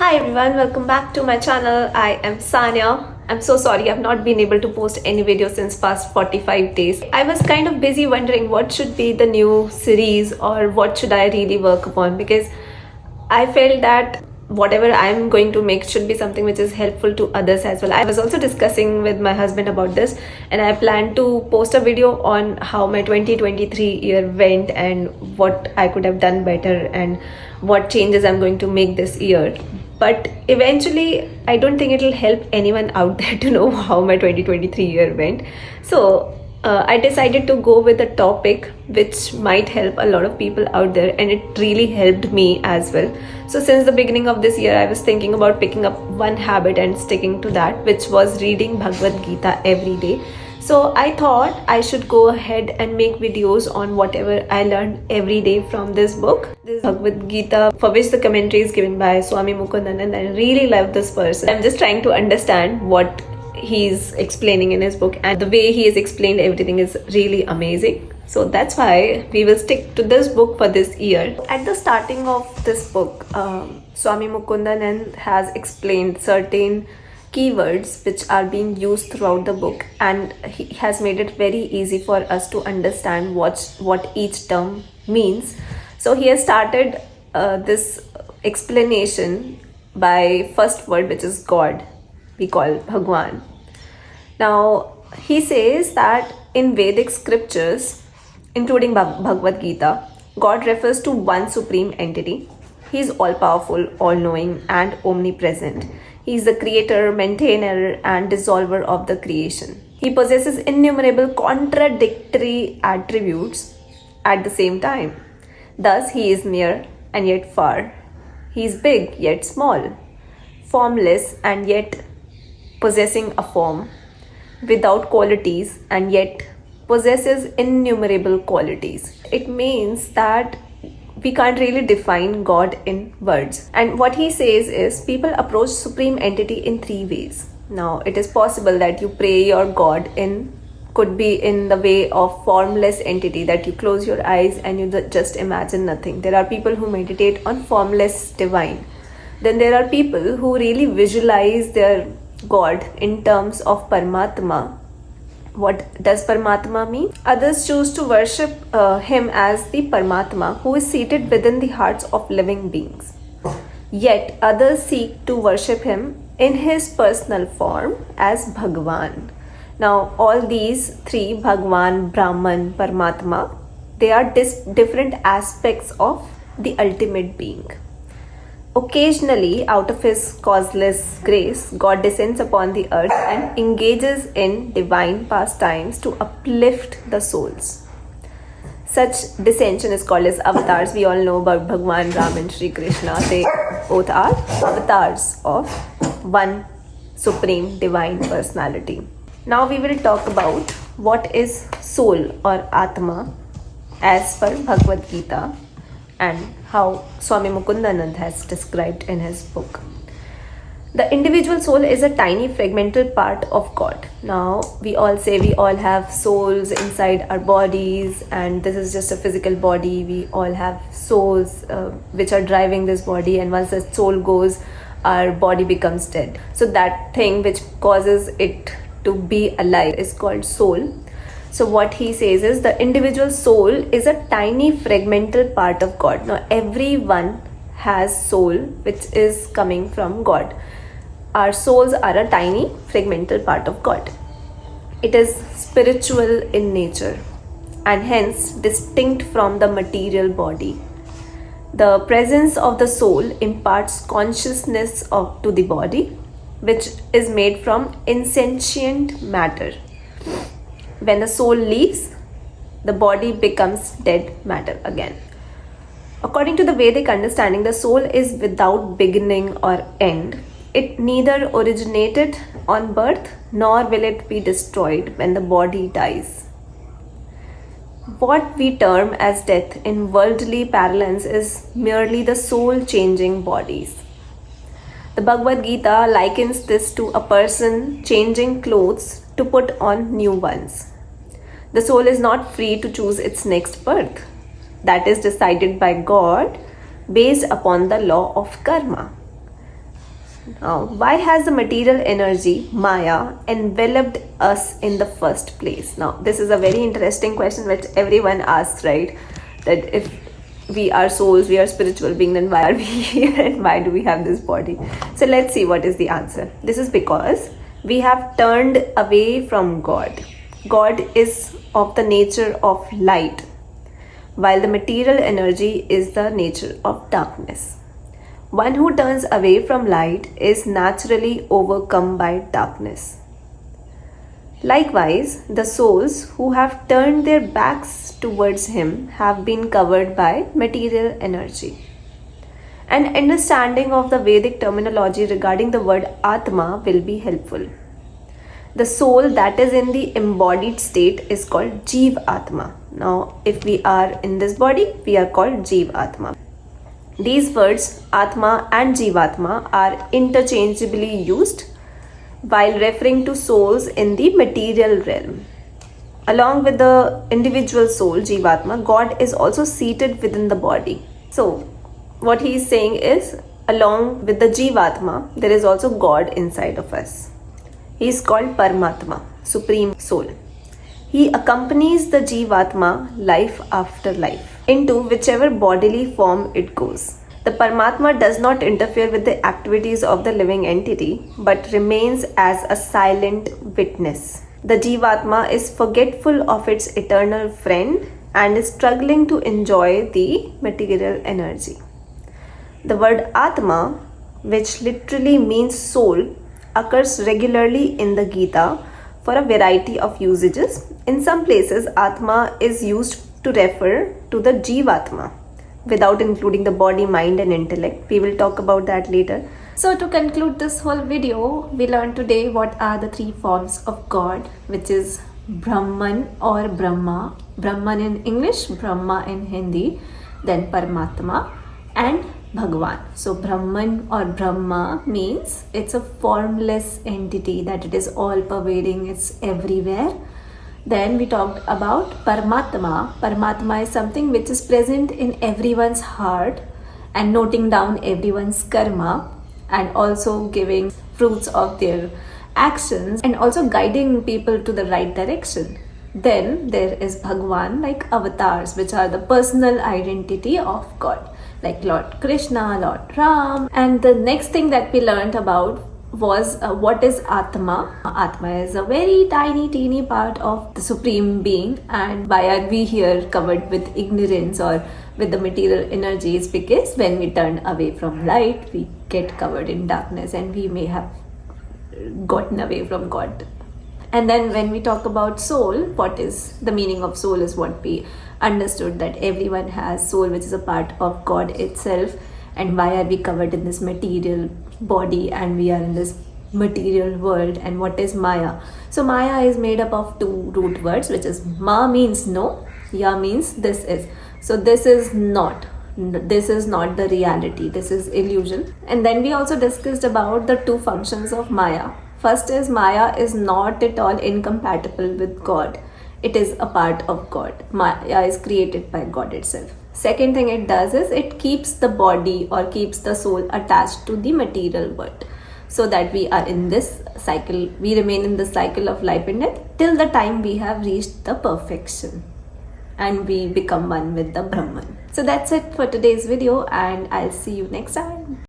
Hi everyone, welcome back to my channel. I am Sanya. I'm so sorry I've not been able to post any video since past 45 days. I was kind of busy wondering what should be the new series or what should I really work upon, because I felt that whatever I'm going to make should be something which is helpful to others as well. I was also discussing with my husband about this, and I plan to post a video on how my 2023 year went and what I could have done better and what changes I'm going to make this year. But eventually, I don't think it'll help anyone out there to know how my 2023 year went. So I decided to go with a topic which might help a lot of people out there, and it really helped me as well. So since the beginning of this year, I was thinking about picking up one habit and sticking to that, which was reading Bhagavad Gita every day. So I thought I should go ahead and make videos on whatever I learned every day from this book. This Bhagavad Gita, for which the commentary is given by Swami Mukundananda, and I really love this person. I'm just trying to understand what he's explaining in his book, and the way he has explained everything is really amazing. So that's why we will stick to this book for this year. At the starting of this book, Swami Mukundananda has explained certain keywords which are being used throughout the book, and he has made it very easy for us to understand what each term means. So he has started this explanation by first word, which is God, we call Bhagavan. Now he says that in Vedic scriptures, including Bhagavad Gita, God refers to one supreme entity. He is all-powerful, all-knowing and omnipresent. He is the creator, maintainer and dissolver of the creation. He possesses innumerable contradictory attributes at the same time. Thus, he is near and yet far. He is big yet small, formless and yet possessing a form, without qualities and yet possesses innumerable qualities. It means that we can't really define God in words. And what he says is people approach supreme entity in three ways. Now, it is possible that you pray your God could be in the way of formless entity, that you close your eyes and you just imagine nothing. There are people who meditate on formless divine. Then there are people who really visualize their God in terms of Paramatma. What does Paramatma mean? Others choose to worship him as the Paramatma who is seated within the hearts of living beings. Yet others seek to worship him in his personal form as Bhagavan. Now all these three, Bhagavan, Brahman, Paramatma, they are different aspects of the ultimate being. Occasionally, out of his causeless grace, God descends upon the earth and engages in divine pastimes to uplift the souls. Such descension is called as avatars. We all know about Bhagwan, Ram and Shri Krishna. They both are avatars of one supreme divine personality. Now we will talk about what is soul or Atma as per Bhagavad Gita, and how Swami Mukundananda has described in his book. The individual soul is a tiny fragmental part of God. Now, we all say we all have souls inside our bodies, and this is just a physical body. We all have souls which are driving this body, and once the soul goes, our body becomes dead. So that thing which causes it to be alive is called soul. So what he says is the individual soul is a tiny fragmental part of God. Now everyone has soul which is coming from God. Our souls are a tiny fragmental part of God. It is spiritual in nature and hence distinct from the material body. The presence of the soul imparts consciousness to the body, which is made from insentient matter. When the soul leaves, the body becomes dead matter again. According to the Vedic understanding, the soul is without beginning or end. It neither originated on birth nor will it be destroyed when the body dies. What we term as death in worldly parlance is merely the soul changing bodies. The Bhagavad Gita likens this to a person changing clothes to put on new ones. The soul is not free to choose its next birth. That is decided by God based upon the law of karma. Now, why has the material energy, Maya, enveloped us in the first place? Now, this is a very interesting question which everyone asks, right? That if we are souls, we are spiritual beings, then why are we here and why do we have this body? So, let's see what is the answer. This is because we have turned away from God. God is of the nature of light, while the material energy is the nature of darkness. One who turns away from light is naturally overcome by darkness. Likewise, the souls who have turned their backs towards him have been covered by material energy. An understanding of the Vedic terminology regarding the word Atma will be helpful. The soul that is in the embodied state is called Jeev Atma. Now, if we are in this body, we are called Jeev Atma. These words, Atma and Jivatma, are interchangeably used while referring to souls in the material realm. Along with the individual soul, Jivatma, God is also seated within the body. So, what he is saying is, along with the Jivatma, there is also God inside of us. He is called Paramatma, Supreme Soul. He accompanies the Jivatma life after life into whichever bodily form it goes. The Paramatma does not interfere with the activities of the living entity but remains as a silent witness. The Jivatma is forgetful of its eternal friend and is struggling to enjoy the material energy. The word Atma, which literally means soul, occurs regularly in the Gita for a variety of usages. In some places, Atma is used to refer to the Jivatma without including the body, mind and intellect. We will talk about that later. So to conclude this whole video, we learned today what are the three forms of God, which is Brahman or Brahma. Brahman in English, Brahma in Hindi, then Paramatma and Bhagavan. So Brahman or Brahma means it's a formless entity, that it is all pervading, it's everywhere. Then we talked about Paramatma. Paramatma is something which is present in everyone's heart and noting down everyone's karma and also giving fruits of their actions and also guiding people to the right direction. Then there is Bhagwan, like avatars, which are the personal identity of God, like Lord Krishna, Lord Ram. And the next thing that we learned about was what is Atma. Atma is a very tiny, teeny part of the Supreme Being. And why are we here covered with ignorance or with the material energies? Because when we turn away from light, we get covered in darkness and we may have gotten away from God. And then when we talk about soul, what is the meaning of soul is what we understood, that everyone has soul which is a part of God itself. And why are we covered in this material body and we are in this material world? And what is Maya? So Maya is made up of two root words, which is Ma means no, Ya means this is. So this is not the reality, this is illusion. And then we also discussed about the two functions of Maya. First is Maya is not at all incompatible with God. It is a part of God. Maya is created by God itself. Second thing it does is it keeps the body or keeps the soul attached to the material world, so that we are in this cycle, we remain in the cycle of life and death till the time we have reached the perfection and we become one with the Brahman. So that's it for today's video and I'll see you next time.